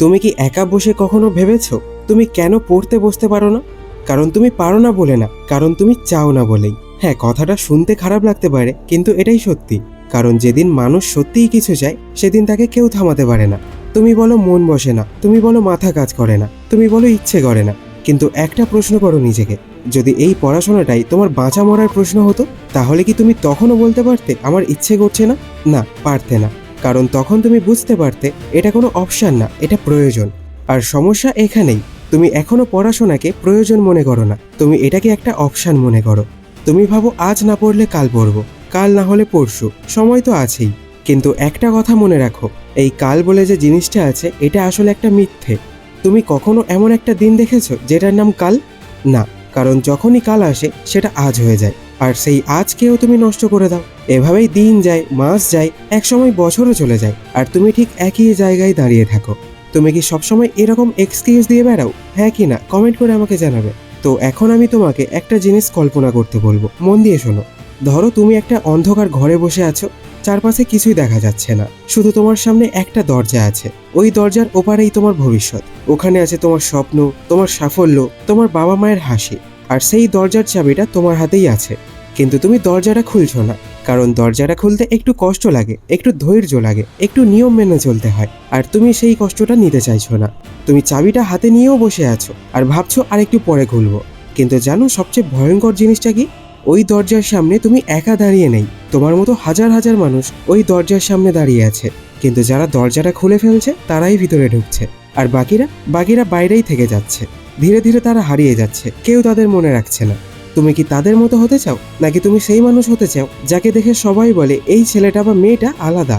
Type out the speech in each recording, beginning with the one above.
তুমি কি একা বসে কখনো ভেবেছো তুমি কেন পড়তে বসতে পারো না? কারণ তুমি পারো না বলে না, কারণ তুমি চাও না বলেই। হ্যাঁ, কথাটা শুনতে খারাপ লাগতে পারে, কিন্তু এটাই সত্যি। কারণ যেদিন মানুষ সত্যিই কিছু চায়, সেদিন তাকে কেউ থামাতে পারে না। তুমি বলো মন বসে না, তুমি বলো মাথা কাজ করে না, তুমি বলো ইচ্ছে করে না, কিন্তু একটা প্রশ্ন করো নিজেকে, যদি এই পড়াশোনাটাই তোমার বাঁচা মরার প্রশ্ন হতো, তাহলে কি তুমি তখনও বলতে পারতে আমার ইচ্ছে করছে না? না, পারতে না। কারণ তখন তুমি বুঝতে পারতে এটা কোনো অপশান না, এটা প্রয়োজন। আর সমস্যা এখানেই, তুমি এখনো পড়াশোনাকে প্রয়োজন মনে করো না, তুমি এটাকে একটা অপশান মনে করো। তুমি ভাবো আজ না পড়লে কাল পড়বো, কাল না হলে পরশু, সময় তো আছেই। কিন্তু একটা কথা মনে রাখো, এই কাল বলে যে জিনিসটা আছে, এটা আসলে একটা মিথ্যে। তুমি কখনো এমন একটা দিন দেখেছো যেটার নাম কাল? না, কারণ যখনই কাল আসে সেটা আজ হয়ে যায়, আর সেই আজকেও তুমি নষ্ট করে দাও। এভাবেই দিন যায়, মাস যায়, একসময় বছরও চলে যায়, আর তুমি ঠিক একই জায়গায় দাঁড়িয়ে থাকো। তুমি কি সবসময় এরকম এক্সকিউজ দিয়ে বেড়াও? হ্যাঁ কি না, কমেন্ট করে আমাকে জানাবে। তো এখন আমি তোমাকে একটা জিনিস কল্পনা করতে বলবো, মন দিয়ে শোনো। ধরো তুমি একটা অন্ধকার ঘরে বসে আছো, চারপাশে কিছুই দেখা যাচ্ছে না, শুধু তোমার সামনে একটা দরজা আছে। ওই দরজার ওপারেই তোমার ভবিষ্যৎ, ওখানে আছে তোমার স্বপ্ন, তোমার সাফল্য, তোমার বাবা মায়ের হাসি, আর সেই দরজার চাবিটা তোমার হাতেই আছে। কিন্তু তুমি দরজাটা খুলছো না, কারণ দরজাটা খুলতে একটু কষ্ট লাগে, একটু ধৈর্য লাগে, একটু নিয়ম মেনে চলতে হয়, আর তুমি সেই কষ্টটা নিতে চাইছো না। তুমি চাবিটা হাতে নিয়েও বসে আছো আর ভাবছো আর একটু পরে খুলবো। কিন্তু জানো সবচেয়ে ভয়ঙ্কর জিনিসটা কি? ওই দরজার সামনে তুমি একা দাঁড়িয়ে নেই, তোমার মতো হাজার হাজার মানুষ ওই দরজার সামনে দাঁড়িয়ে আছে। কিন্তু যারা দরজাটা খুলে ফেলছে তারাই ভিতরে ঢুকছে, আর বাকিরা বাইরেই থেকে যাচ্ছে। ধীরে ধীরে তারা হারিয়ে যাচ্ছে, কেউ তাদের মনে রাখছে না। তুমি কি তাদের মতো হতে চাও, নাকি তুমি সেই মানুষ হতে চাও যাকে দেখে সবাই বলে এই ছেলেটা বা মেয়েটা আলাদা?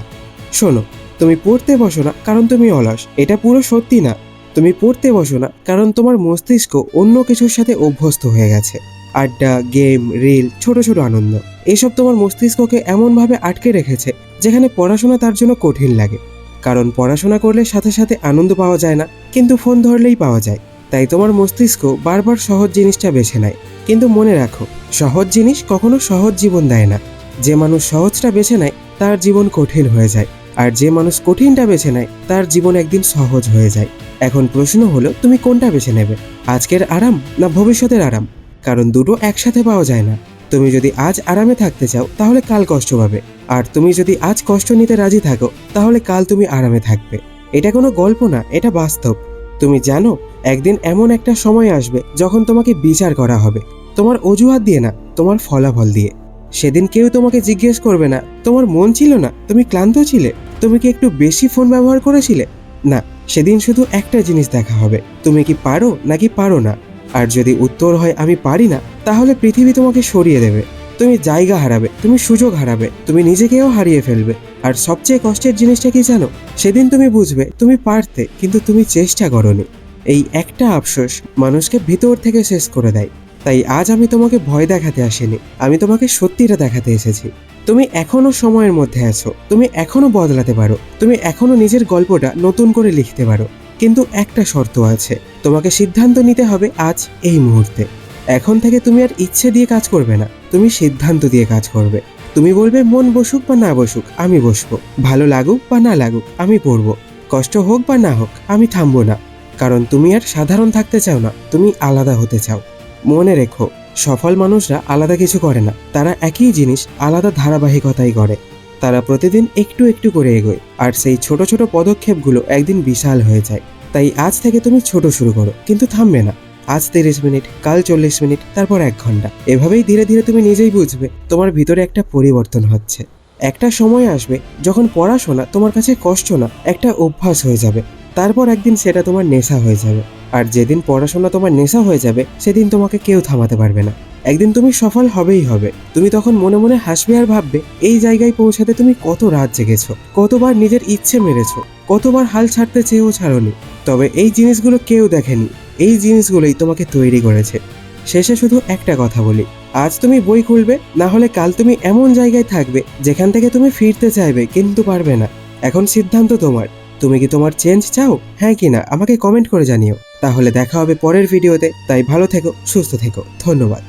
শোনো, তুমি পড়তে বসো না কারণ তুমি অলস, এটা পুরো সত্যি না। তুমি পড়তে বসো না কারণ তোমার মস্তিষ্ক অন্য কিছুর সাথে অভ্যস্ত হয়ে গেছে। আড্ডা, গেম, রিল, ছোট ছোট আনন্দ, এসব তোমার মস্তিষ্ককে এমনভাবে আটকে রেখেছে যেখানে পড়াশোনা তার জন্য কঠিন লাগে। কারণ পড়াশোনা করলে সাথে সাথে আনন্দ পাওয়া যায় না, কিন্তু ফোন ধরলেই পাওয়া যায়। তাই তোমার মস্তিষ্ক বারবার সহজ জিনিসটা বেছে নেয়। কিন্তু মনে রাখো, সহজ জিনিস কখনো সহজ জীবন দেয় না। যে মানুষ সহজটা বেছে নেয় তার জীবন কঠিন হয়ে যায়, আর যে মানুষ কঠিনটা বেছে নেয় তার জীবন একদিন সহজ হয়ে যায়। এখন প্রশ্ন হলো, তুমি কোনটা বেছে নেবে? আজকের আরাম না ভবিষ্যতের আরাম? কারণ দুটো একসাথে পাওয়া যায় না। তুমি যদি আজ আরামে থাকতে চাও তাহলে কাল কষ্ট পাবে, আর তুমি যদি আজ কষ্ট নিতে রাজি থাকো তাহলে কাল তুমি আরামে থাকবে। এটা কোনো গল্প না, এটা বাস্তব। তুমি জানো, একদিন এমন একটা সময় আসবে যখন তোমাকে বিচার করা হবে, তোমার অজুহাত দিয়ে না, তোমার ফলাফল দিয়ে। সেদিন কেউ তোমাকে জিজ্ঞেস করবে না তোমার মন ছিল না, তুমি ক্লান্ত ছিলে, তুমি কি একটু বেশি ফোন ব্যবহার করেছিলে। না, সেদিন শুধু একটা জিনিস দেখা হবে, তুমি কি পারো নাকি পারো না। আর যদি উত্তর হয় আমি পারি না, তাহলে পৃথিবী তোমাকে সরিয়ে দেবে। তুমি জায়গা হারাবে, তুমি সুযোগ হারাবে, তুমি নিজেকেও হারিয়ে ফেলবে। আর সবচেয়ে কষ্টের জিনিসটা কি জানো? সেদিন তুমি বুঝবে তুমি পারতে, কিন্তু তুমি চেষ্টা করোনি। এই একটা আফসোস মানুষকে ভিতর থেকে শেষ করে দেয়। তাই আজ আমি তোমাকে ভয় দেখাতে আসিনি, আমি তোমাকে সত্যিটা দেখাতে এসেছি। তুমি এখনো সময়ের মধ্যে আছো, তুমি এখনো বদলাতে পারো, তুমি এখনো নিজের গল্পটা নতুন করে লিখতে পারো। কিন্তু একটা শর্ত আছে, তোমাকে সিদ্ধান্ত নিতে হবে আজ, এই মুহূর্তে। এখন থেকে তুমি আর ইচ্ছে দিয়ে কাজ করবে না, তুমি সিদ্ধান্ত দিয়ে কাজ করবে। তুমি বলবে মন বসুক বা না বসুক আমি বসবো, ভালো লাগুক বা না লাগুক আমি পড়বো, কষ্ট হোক বা না হোক আমি থামবো না। কারণ তুমি আর সাধারণ থাকতে চাও না, তুমি আলাদা হতে চাও। মনে রেখো, সফল মানুষরা আলাদা কিছু করে না, তারা একই জিনিস আলাদা ধারাবাহিকতাই করে। তারা প্রতিদিন একটু একটু করে এগোয়, আর সেই ছোট ছোট পদক্ষেপগুলো একদিন বিশাল হয়ে যায়। তাই আজ থেকে তুমি ছোট শুরু করো, কিন্তু থামবে না। আজ 30 মিনিট, কাল 40 মিনিট, তারপর 1 ঘন্টা। এভাবেই ধীরে ধীরে তুমি নিজেই বুঝবে তোমার ভিতরে একটা পরিবর্তন হচ্ছে। একটা সময় আসবে যখন পড়াশোনা তোমার কাছে কষ্ট না, একটা অভ্যাস হয়ে যাবে। তারপর একদিন সেটা তোমার নেশা হয়ে যাবে। আর যেদিন পড়াশোনা তোমার নেশা হয়ে যাবে, সেদিন তোমাকে কেউ থামাতে পারবে না। একদিন তুমি সফল হবেই হবে। তুমি তখন মনে মনে হাসবে আর ভাববে এই জায়গায় পৌঁছাতে তুমি কত রাত জেগেছো, কতবার নিজের ইচ্ছে মেরেছো, কতবার হাল ছাড়তে চেয়েও ছাড়োনি। তবে এই জিনিসগুলো কেউ দেখেনি, এই জিনিসগুলোই তোমাকে তৈরি করেছে। শেষে শুধু একটা কথা বলি, আজ তুমি বই খুলবে, না হলে কাল তুমি এমন জায়গায় থাকবে যেখান থেকে তুমি ফিরতে চাইবে কিন্তু পারবে না। এখন সিদ্ধান্ত তোমার। তুমি কি তোমার চেঞ্জ চাও, হ্যাঁ কি না আমাকে কমেন্ট করে জানিও। তাহলে দেখা হবে পরের ভিডিওতে। তাই ভালো থেকো, সুস্থ থেকো, ধন্যবাদ।